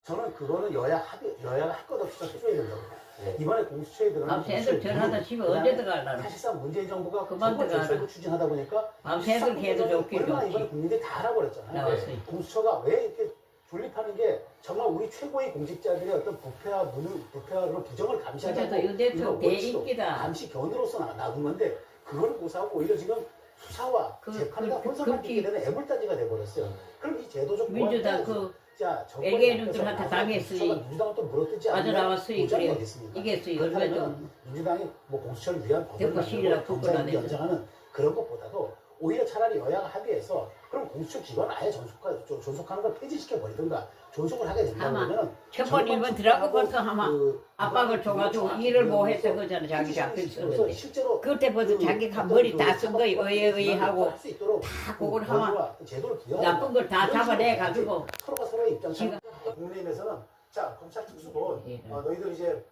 저는 그거는 여야가 할 것 없이 좀 해줘야 된다고 봐요. 네. 이번에 공수처에 들어가는 밤새들 전화다 치면 언제 들어가려나. 사실상 문재인 정부가 그만 정말 들어가라. 정책을 추진하다 보니까 밤새들 걔도 좋긴 얼마나 좋지. 이번에 국민들이 다 알아버렸잖아요. 나왔어요. 네. 공수처가 왜 이렇게 존립하는 게 정말 우리 최고의 공직자들의 어떤 부패와 부정을 감시하지 그래도 않고 윤 대통령 대인기다. 감시 견으로서 놔둔 건데 그걸 고사하고 오히려 지금 수사와 재판과 혼선하게 되는 애물단지가 돼버렸어요. 그럼 이 제도적 민주당 애기애들한테 당했어요. 민주당은 또 물어뜯지 않는 빠져나왔어요. 보장이 그래. 어딨습니까? 이겼어요. 얼마 그렇다면 전. 민주당이 뭐 공수처를 위한 법을 대포시위라 만들고 그건 안 검찰을 했죠. 연장하는 그런 것보다도 오히려 차라리 여야가 합의해서 그럼 공수처 기관을 아예 존속하는 걸 폐지시켜 버리든가 존속을 하게 된다면 첫번 일번 들어가고부터 하면 압박을 줘가지고 일을 못 해서 그잖아. 자기 잡힐 쓰는데 그때부터 자기가 머리 다 쓴 거예요. 의하고 다 그걸 하면 나쁜 걸 다 잡아내가지고 서로가 서로의 입장차는 국민의힘에서는 자 검찰 특수본 너희들 이제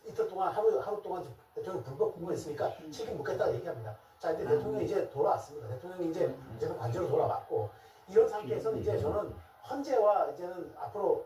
이틀 동안 하루 동안 대통령 불법 근무했으니까 책임 묻겠다 얘기합니다. 자 이제 대통령이 이제 돌아왔습니다. 대통령이 이제 관저로 돌아왔고 이런 상태에서는 이제 저는 헌재와 이제는 앞으로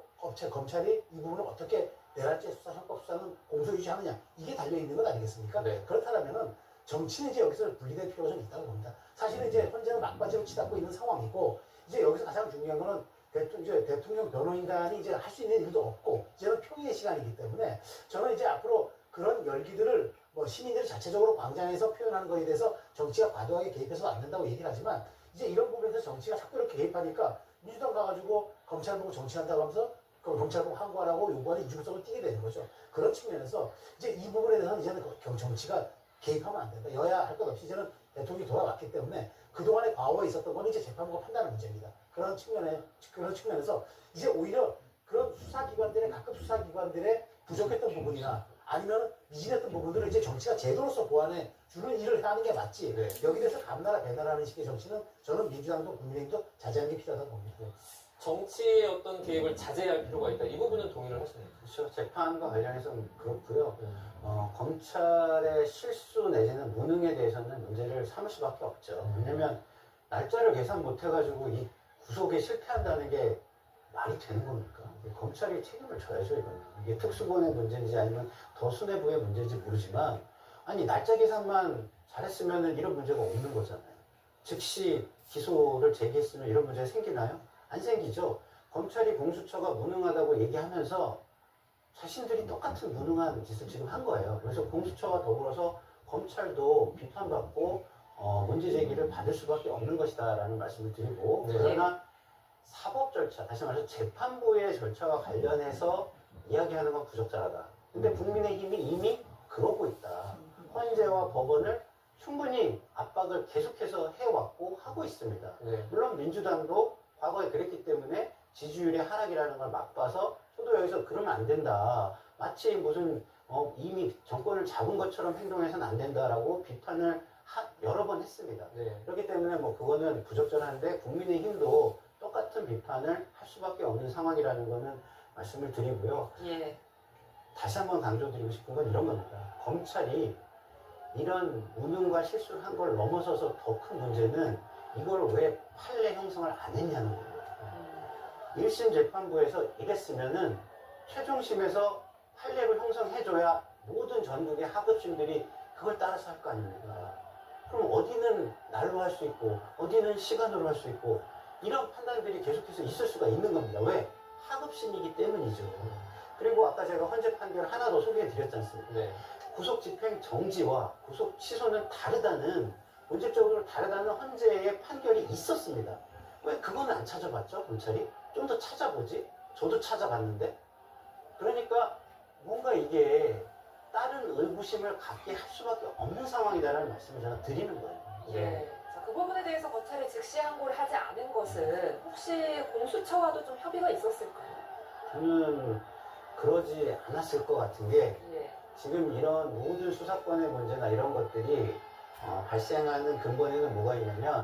검찰이 이 부분을 어떻게 내랄죄 수사, 형법 수사는 공소 유지하느냐 이게 달려 있는 것 아니겠습니까? 네. 그렇다면은 정치는 이제 여기서 분리될 필요가 좀 있다고 봅니다. 사실은 이제 헌재는 막바지로 치닫고 있는 상황이고 이제 여기서 가장 중요한 거는 대통령 변호인단이 이제 할 수 있는 일도 없고 이제는 평의의 시간이기 때문에 저는 이제 앞으로 그런 열기들을 뭐 시민들이 자체적으로 광장에서 표현하는 거에 대해서 정치가 과도하게 개입해서는 안 된다고 얘기를 하지만 이제 이런 부분에서 정치가 자꾸 이렇게 개입하니까 민주당 가가지고 검찰 보고 정치한다고 하면서 그 검찰 보고 항고하라고 요구하는 이중성을 띠게 되는 거죠. 그런 측면에서 이제 이 부분에 대해서는 이제는 정치가 개입하면 안 된다. 여야 할 것 없이 이제는 대통령이 돌아왔기 때문에 그동안의 과오에 있었던 건 이제 재판부가 판단하는 문제입니다. 그런 측면에서 이제 오히려 그런 수사기관들의 각급 수사기관들의 부족했던 부분이나 아니면 미진했던 부분들을 이제 정치가 제도로서 보완해 주는 일을 하는 게 맞지. 네. 여기 대해서 감나라 배나라는 식의 정치는 저는 민주당도 국민의힘도 자제하는 게 필요하다고 봅니다. 정치의 어떤 개입을 자제할 필요가 있다. 이 부분은 동의를 하십니까? 그렇죠. 재판과 관련해서는 그렇고요. 검찰의 실수 내지는 무능에 대해서는 문제를 삼을 수밖에 없죠. 왜냐하면 날짜를 계산 못해가지고 이 구속에 실패한다는 게 말이 되는 겁니까? 검찰이 책임을 져야죠, 이거는. 이게 특수본의 문제인지 아니면 더 수뇌부의 문제인지 모르지만 아니 날짜 계산만 잘했으면 이런 문제가 없는 거잖아요. 즉시 기소를 제기했으면 이런 문제가 생기나요? 안 생기죠. 검찰이 공수처가 무능하다고 얘기하면서 자신들이 똑같은 무능한 짓을 지금 한 거예요. 그래서 공수처와 더불어서 검찰도 비판받고 문제 제기를 받을 수밖에 없는 것이다라는 말씀을 드리고 네. 그러나 사법 절차, 다시 말해서 재판부의 절차와 관련해서 이야기하는 건 부적절하다. 근데 국민의힘이 이미 그러고 있다. 헌재와 법원을 충분히 압박을 계속해서 해왔고 하고 있습니다. 네. 물론 민주당도 과거에 그랬기 때문에 지지율의 하락이라는 걸 맛봐서 저도 여기서 그러면 안 된다. 마치 무슨 이미 정권을 잡은 것처럼 행동해서는 안 된다라고 비판을 여러 번 했습니다. 네. 그렇기 때문에 뭐 그거는 부적절한데 국민의힘도 똑같은 비판을 할 수밖에 없는 상황이라는 거는 말씀을 드리고요. 예. 다시 한번 강조드리고 싶은 건 이런 겁니다. 검찰이 이런 무능과 실수를 한 걸 넘어서서 더 큰 문제는 이걸 왜 판례 형성을 안 했냐는 거예요. 1심 재판부에서 이랬으면은 최종심에서 판례를 형성해줘야 모든 전국의 하급심들이 그걸 따라서 할 거 아닙니까? 그럼 어디는 날로 할 수 있고 어디는 시간으로 할 수 있고 이런 판단들이 계속해서 있을 수가 있는 겁니다. 왜? 하급심이기 때문이죠. 그리고 아까 제가 헌재 판결 하나 더 소개해 드렸지 않습니까? 네. 구속 집행 정지와 구속 취소는 본질적으로 다르다는 헌재의 판결이 있었습니다. 왜 그거는 안 찾아봤죠? 검찰이? 좀 더 찾아보지? 저도 찾아봤는데. 그러니까 뭔가 이게 다른 의구심을 갖게 할 수밖에 없는 상황이다라는 말씀을 제가 드리는 거예요. 예. 자, 그 부분에 대해서 검찰이 즉시 항고를 하지 않은 것은 혹시 공수처와도 좀 협의가 있었을까요? 저는 그러지 않았을 것 같은 게 예. 지금 이런 모든 수사권의 문제나 이런 것들이 발생하는 근본에는 뭐가 있냐면